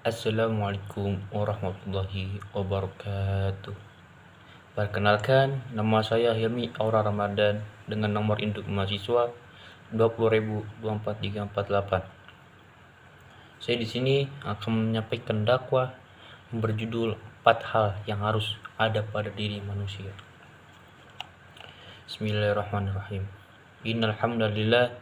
Assalamualaikum warahmatullahi wabarakatuh. Perkenalkan, nama saya Hilmi Aura Ramadan dengan nomor induk mahasiswa 20.024.348. Saya di sini akan menyampaikan dakwah yang berjudul 4 hal yang harus ada pada diri manusia. Bismillahirrahmanirrahim. Innal hamdalillah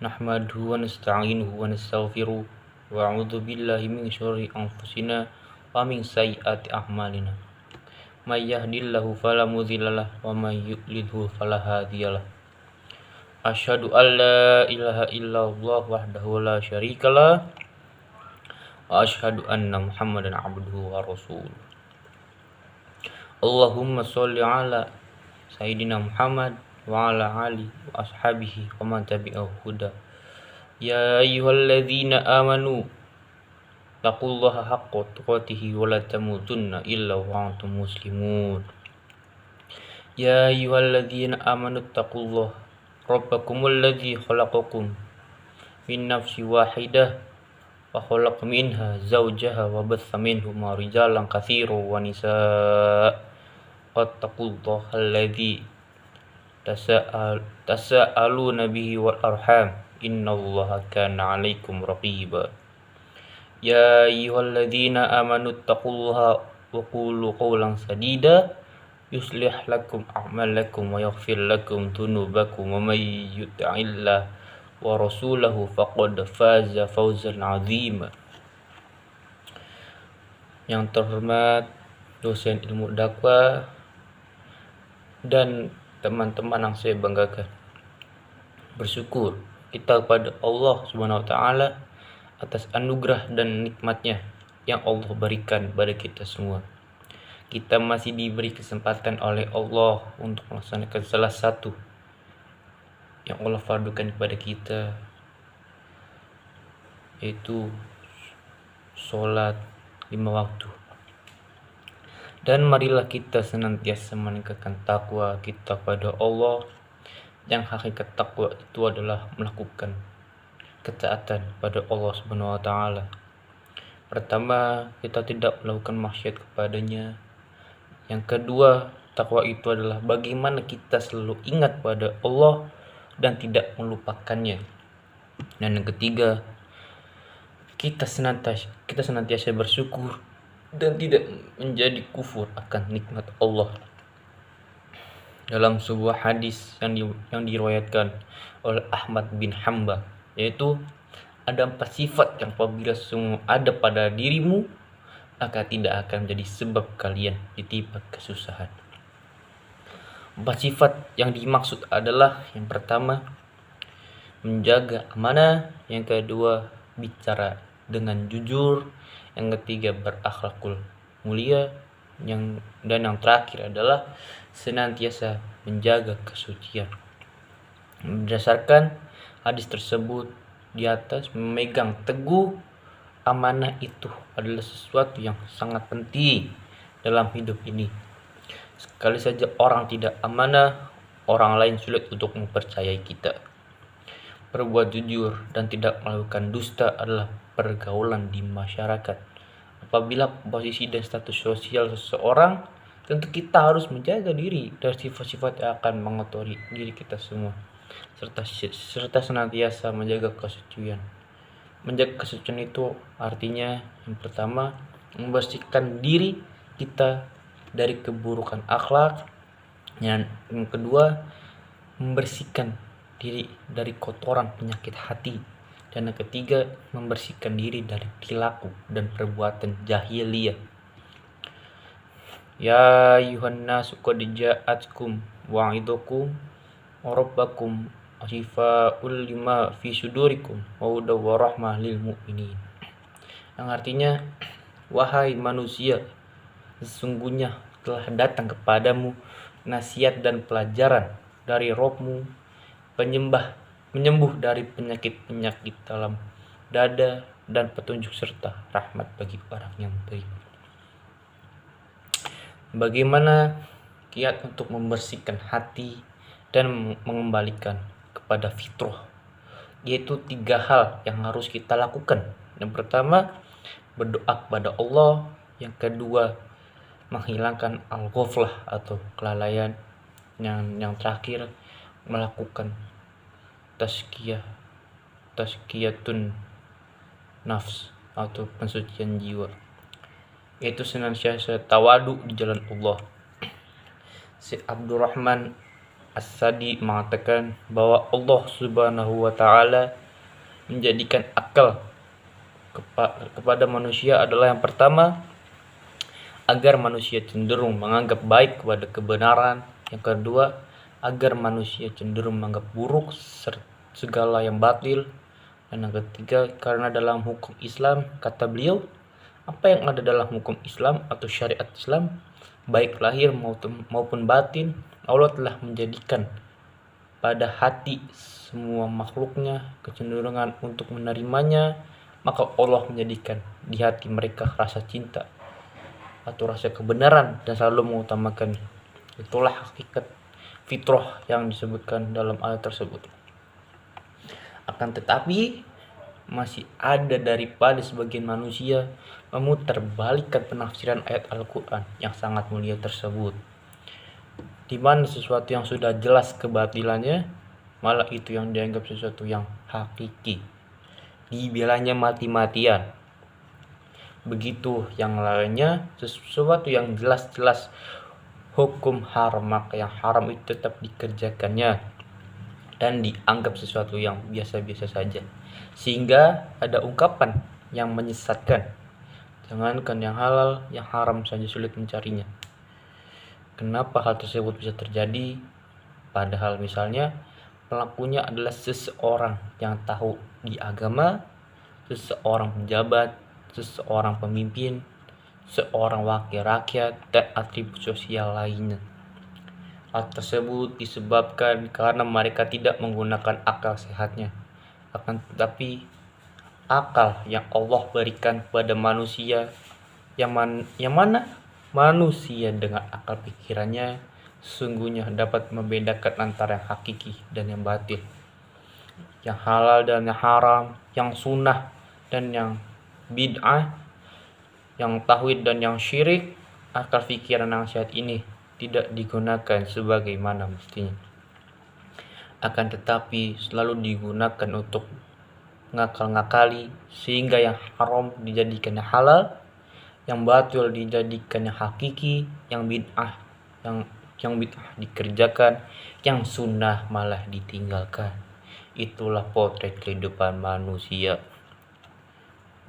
nahmaduhu wa nasta'inuhu wa nastaghfiruh wa a'udzu billahi min syururi anfusina wa min sayyiati a'malina. May yahdihillahu fala mudhillalah wa may yudlilhu fala hadiyalah. Asyhadu an la ilaha illallah wahdahu la syarikalah wa asyhadu anna Muhammadan abduhu wa rasuluh. Allahumma sholli ala Sayyidina Muhammad wa ala ali wa ashabihi wa man tabi'ahu huda. Ya ayyuhalladzina amanu taqullaha haqqa tuqatih wa la tamutunna illa wa antum muslimun. Ya ayyuhalladzina amanu taqullaha rabbakumul ladzi khalaqakum min nafsin wahidah wa khalaqa minha zawjaha wa batha minhuma rijalan katsiran wa nisaa. Wattaqullaha alladzi tasaaluna bihi wal arham innallaha kana 'alaikum raqiba. Ya ayyuhalladzina amanu taqullaha wa qulu qawlan sadida yuslih lakum a'malakum wa yaghfir lakum dhunubakum wa may yuti'illah wa rasulahu faqad faza fawzan 'azima. Yang terhormat dosen ilmu dakwah dan teman-teman yang saya banggakan, bersyukur kita kepada Allah Subhanahu wa taala atas anugerah dan nikmatnya yang Allah berikan kepada kita semua. Kita masih diberi kesempatan oleh Allah untuk melaksanakan salah satu yang Allah fardukan kepada kita, yaitu sholat 5 waktu. Dan marilah kita senantiasa meningkatkan takwa kita pada Allah, yang hakikat takwa itu adalah melakukan ketaatan pada Allah Subhanahu wa taala. Pertama, kita tidak melakukan maksiat kepadanya. Yang kedua, takwa itu adalah bagaimana kita selalu ingat pada Allah dan tidak melupakannya. Dan yang ketiga, kita senantiasa bersyukur dan tidak menjadi kufur akan nikmat Allah. Dalam sebuah hadis yang diriwayatkan oleh Ahmad bin Hanbal, yaitu ada 4 sifat yang apabila semua ada pada dirimu, maka tidak akan menjadi sebab kalian ditimpa kesusahan. 4 sifat yang dimaksud adalah: yang pertama, menjaga amanah; yang kedua, bicara dengan jujur; yang ketiga, berakhlakul mulia; dan yang terakhir adalah senantiasa menjaga kesucian. Berdasarkan hadis tersebut di atas, memegang teguh amanah itu adalah sesuatu yang sangat penting dalam hidup ini. Sekali saja orang tidak amanah, orang lain sulit untuk mempercayai kita. Berbuat jujur dan tidak melakukan dusta adalah pergaulan di masyarakat. Apabila posisi dan status sosial seseorang, tentu kita harus menjaga diri dari sifat-sifat yang akan mengotori diri kita semua, serta senantiasa menjaga kesucian. Menjaga kesucian itu artinya, yang pertama, membersihkan diri kita dari keburukan akhlak; yang kedua, membersihkan diri dari kotoran penyakit hati; dan yang ketiga, membersihkan diri dari perilaku dan perbuatan jahiliyah. Ya ayuhan nasu qad ja'atkum wa'idukum wa rabbakum asyifaa'ul lima fi sudurikum wa hudaw wa rahmah lil mu'minin. Yang artinya, wahai manusia, sesungguhnya telah datang kepadamu nasihat dan pelajaran dari Rabbmu, penyembuh dari penyakit-penyakit dalam dada, dan petunjuk serta rahmat bagi orang yang beriman. Bagaimana kiat untuk membersihkan hati dan mengembalikan kepada fitrah? Yaitu 3 hal yang harus kita lakukan. Yang pertama, berdoa kepada Allah. Yang kedua, menghilangkan al-ghaflah atau kelalaian. Yang terakhir, melakukan tazkiyatun nafs atau pensucian jiwa. Itu senantiasa tawadu di jalan Allah. Si Abdurrahman As-Sadi mengatakan bahwa Allah Subhanahu wa taala menjadikan akal kepada manusia adalah yang pertama, agar manusia cenderung menganggap baik kepada kebenaran. Yang kedua, agar manusia cenderung menganggap buruk segala yang batil. Dan yang ketiga, karena dalam hukum Islam, kata beliau, apa yang ada dalam hukum Islam atau syariat Islam, baik lahir maupun batin, Allah telah menjadikan pada hati semua makhluknya kecenderungan untuk menerimanya. Maka Allah menjadikan di hati mereka rasa cinta atau rasa kebenaran dan selalu mengutamakan. Itulah hakikat fitrah yang disebutkan dalam ayat tersebut. Akan tetapi masih ada daripada sebagian manusia memutarbalikkan penafsiran ayat Al-Quran yang sangat mulia tersebut, di mana sesuatu yang sudah jelas kebatilannya malah itu yang dianggap sesuatu yang hakiki, dibelanya mati-matian. Begitu yang lainnya, sesuatu yang jelas-jelas hukum haram, maka yang haram itu tetap dikerjakannya dan dianggap sesuatu yang biasa-biasa saja, sehingga ada ungkapan yang menyesatkan, jangankan yang halal, yang haram saja sulit mencarinya. Kenapa hal tersebut bisa terjadi? Padahal misalnya pelakunya adalah seseorang yang tahu di agama, seseorang pejabat, seseorang pemimpin, seorang wakil rakyat, dan atribut sosial lainnya. Hal tersebut disebabkan karena mereka tidak menggunakan akal sehatnya. Akan tetapi akal yang Allah berikan kepada manusia, yang mana manusia dengan akal pikirannya sesungguhnya dapat membedakan antara yang hakiki dan yang batil, yang halal dan yang haram, yang sunnah dan yang bid'ah, yang tauhid dan yang syirik. Akal pikiran yang sehat ini tidak digunakan sebagaimana mestinya, akan tetapi selalu digunakan untuk ngakal-ngakali, sehingga yang haram dijadikan yang halal, yang batil dijadikan yang hakiki, yang bid'ah dikerjakan, yang sunnah malah ditinggalkan. Itulah potret kehidupan manusia.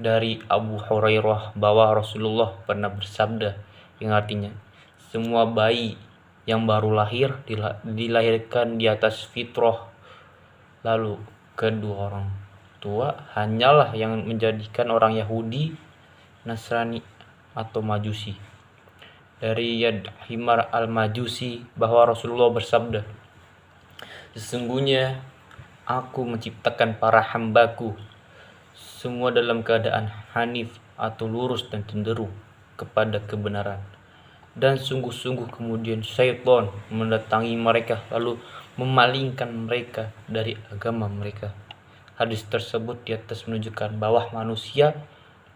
Dari Abu Hurairah bahwa Rasulullah pernah bersabda, yang artinya semua bayi yang baru lahir dilahirkan di atas fitrah, lalu kedua orang tua hanyalah yang menjadikan orang Yahudi, Nasrani atau Majusi. Dari Yad Himar al-Majusi bahwa Rasulullah bersabda, sesungguhnya aku menciptakan para hambaku semua dalam keadaan hanif atau lurus dan cenderung kepada kebenaran, dan sungguh-sungguh kemudian syaitan mendatangi mereka lalu memalingkan mereka dari agama mereka. Hadis tersebut di atas menunjukkan bahwa manusia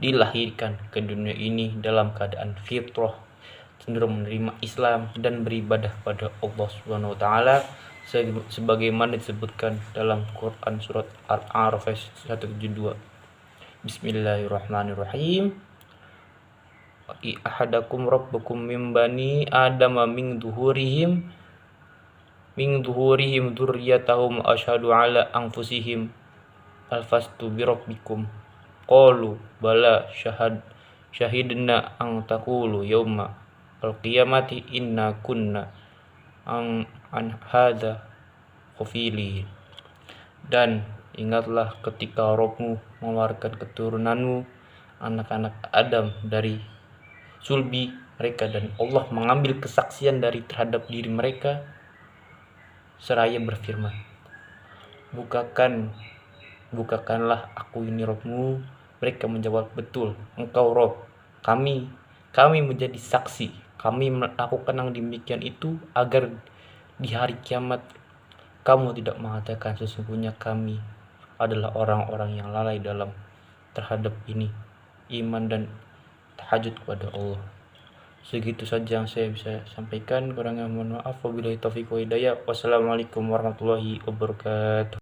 dilahirkan ke dunia ini dalam keadaan fitrah, cenderung menerima Islam dan beribadah pada Allah Subhanahu wa taala sebagaimana disebutkan dalam Quran surat Al-A'raf 172. Bismillahirrahmanirrahim. Ahadakum rabbukum min bani adama min duhurihim dzurriyyatahum asyhadu ala anfusihim alfastu bi rabbikum qalu bala syahidna an taqulu yauma al-qiyamati inna kunna an hadza ghafilin. Dan ingatlah ketika Rabbmu mengeluarkan keturunanmu anak-anak Adam dari sulbi mereka, dan Allah mengambil kesaksian terhadap diri mereka seraya berfirman, bukakanlah aku ini Rabbmu. Mereka menjawab, betul, engkau Rabb kami menjadi saksi, kami melakukan yang demikian itu agar di hari kiamat kamu tidak mengatakan sesungguhnya kami adalah orang-orang yang lalai dalam terhadap ini. iman dan tahajud kepada Allah. Segitu saja yang saya bisa sampaikan, kurangnya mohon maaf. Wabillahi taufiq wa hidayah. Wassalamualaikum warahmatullahi wabarakatuh.